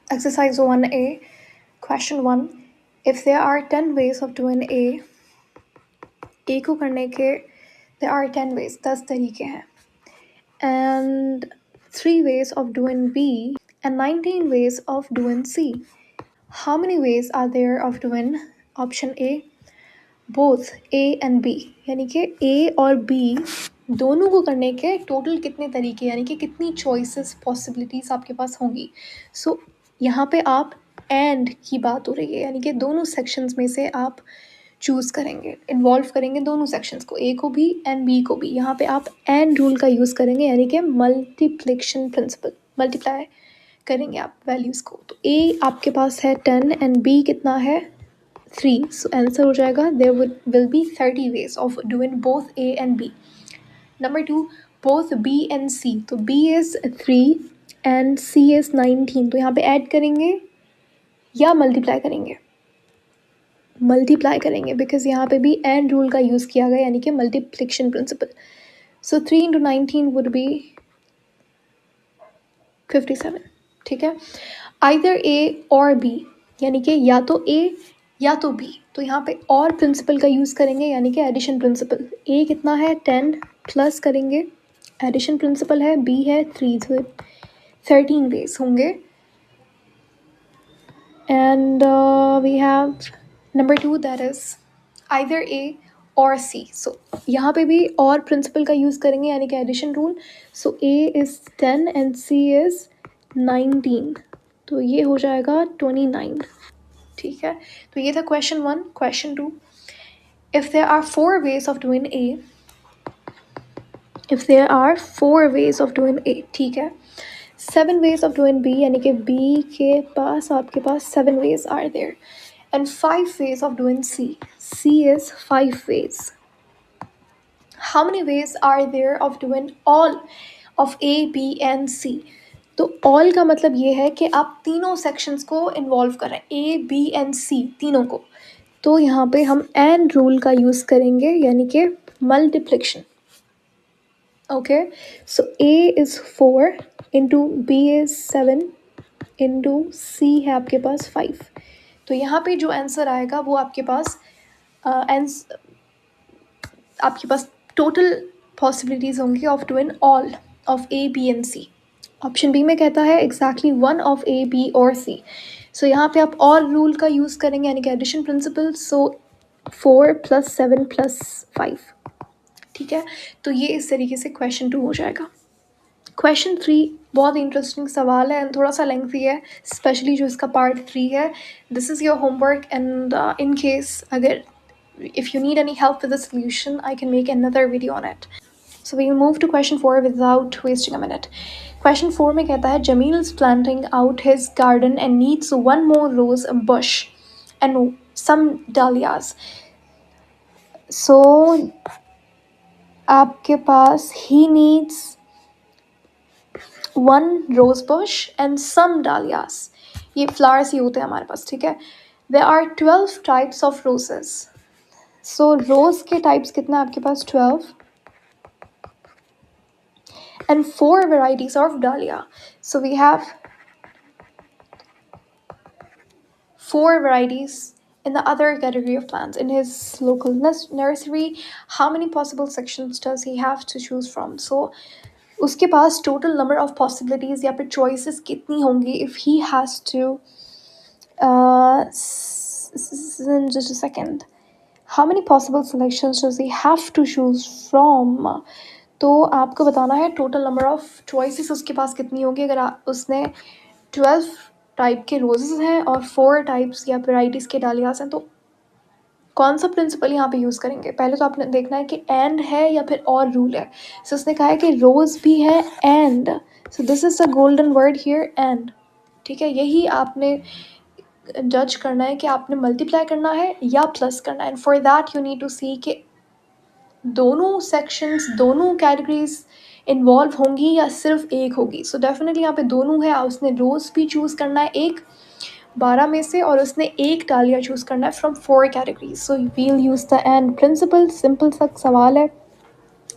Exercise 1A, question 1. If there are 10 ways of doing A को करने के there are 10 ways, 10 तरीके हैं, and 3 ways of doing B and 19 ways of doing C. How many ways are there of doing option A? Both A and B, यानी कि A और B दोनों को करने के टोटल कितने तरीके, यानी कि कितनी चॉइसेस पॉसिबिलिटीज़ आपके पास होंगी. सो यहाँ पे आप एंड की बात हो रही है, यानी कि दोनों सेक्शंस में से आप चूज़ करेंगे, इन्वॉल्व करेंगे दोनों सेक्शंस को, ए को भी एंड बी को भी. यहाँ पे आप एंड रूल का यूज़ करेंगे, यानी कि मल्टीप्लिकेशन प्रिंसिपल, मल्टीप्लाई करेंगे आप वैल्यूज़ को. तो ए आपके पास है 10 एंड बी कितना है 3. सो आंसर हो जाएगा there will be 30 ways of doing both A and B. Number 2, both B and C. तो B is 3 and C is 19. तो यहाँ पे ऐड करेंगे या मल्टीप्लाई करेंगे? मल्टीप्लाई करेंगे, बिकॉज यहाँ पे भी एंड रूल का यूज़ किया गया, यानी कि multiplication principle. So 3 into 19 would be 57. ठीक है. आइदर ए और बी, यानी कि या तो ए या तो बी. तो यहाँ पे और प्रिंसिपल का यूज़ करेंगे, यानी कि एडिशन प्रिंसिपल. ए कितना है 10 प्लस करेंगे, एडिशन प्रिंसिपल है, बी है 3, तो 13 वेज होंगे. And we have number 2, that is either A or C. सो यहाँ पे भी और प्रिंसिपल का यूज़ करेंगे, यानी कि addition rule. So A is 10 and C is 19. तो ये हो जाएगा 29. ठीक है. तो ये था question 1. Question 2, if there are 4 ways of doing A, if there are 4 ways of doing A, ठीक है, 7 वेज ऑफ डूइंग बी, यानी कि बी के पास आपके पास 7 ways are there, and 5 ways of doing C. C is 5 ways. How many ways are there of doing all of A, B and C? तो all का मतलब ये है कि आप तीनों sections को involve करें, A, B and C तीनों को. तो यहाँ पे हम and rule का use करेंगे, यानी कि multiplication. Okay, so A is 4 into B is 7 into C है आपके पास 5. तो यहाँ पे जो आंसर आएगा वो आपके पास टोटल पॉसिबिलिटीज़ होंगी of doing all of A, B and C. Option B में कहता है एग्जैक्टली 1 ऑफ ए, बी और सी. सो यहाँ पे आप और रूल का यूज़ करेंगे, यानी कि एडिशन प्रिंसिपल. सो 4 + 7 + 5. ठीक है. तो ये इस तरीके से क्वेश्चन 2 हो जाएगा. क्वेश्चन 3 बहुत इंटरेस्टिंग सवाल है एंड थोड़ा सा लेंथी है, स्पेशली जो इसका पार्ट 3 है. This is your homework and in case अगर if you need any help with the solution, I can make another video on it. So we'll move to question 4 without wasting a minute. Question 4 में कहता है Jamil is planting out his garden and needs one more rose bush and some dahlias. So आपके पास he needs one rose bush and some dahlias. ये flowers ही होते हैं हमारे पास. ठीक है. There are 12 types of roses. So rose के types कितना आपके पास 12 and 4 varieties of dahlia. So we have 4 varieties in the other category of plants in his local nursery. How many possible sections does he have to choose from? So उसके पास total number of possibilities या फिर choices कितनी होंगी if he has to just a second. How many possible selections does he have to choose from? तो आपको बताना है total number of choices उसके पास कितनी होगी अगर उसने 12 टाइप के रोजेज़ हैं और 4 टाइप्स या वेराइटीज़ के डालियास हैं. तो कौन सा प्रिंसिपल यहाँ पे यूज़ करेंगे? पहले तो आपने देखना है कि एंड है या फिर और रूल है. सो उसने कहा है कि रोज़ भी है and. So this is the golden word here, and. ठीक है. यही आपने जज करना है कि आपने मल्टीप्लाई करना है या प्लस करना है. And for that you need to see कि दोनों सेक्शंस, दोनों कैटेगरीज इन्वॉल्व होंगी या सिर्फ एक होगी. सो डेफिनेटली यहाँ पे दोनों है. उसने रोज़ भी चूज़ करना है एक 12 में से और उसने एक डालिया चूज़ करना है from 4 categories. So we'll use the and principle. Simple सा सवाल है.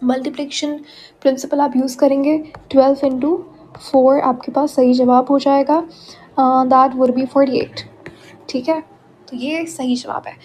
मल्टीप्लिकेशन प्रिंसिपल आप यूज़ करेंगे. 12 × 4 आपके पास सही जवाब हो जाएगा. That would be 48। ठीक है, तो ये सही जवाब है।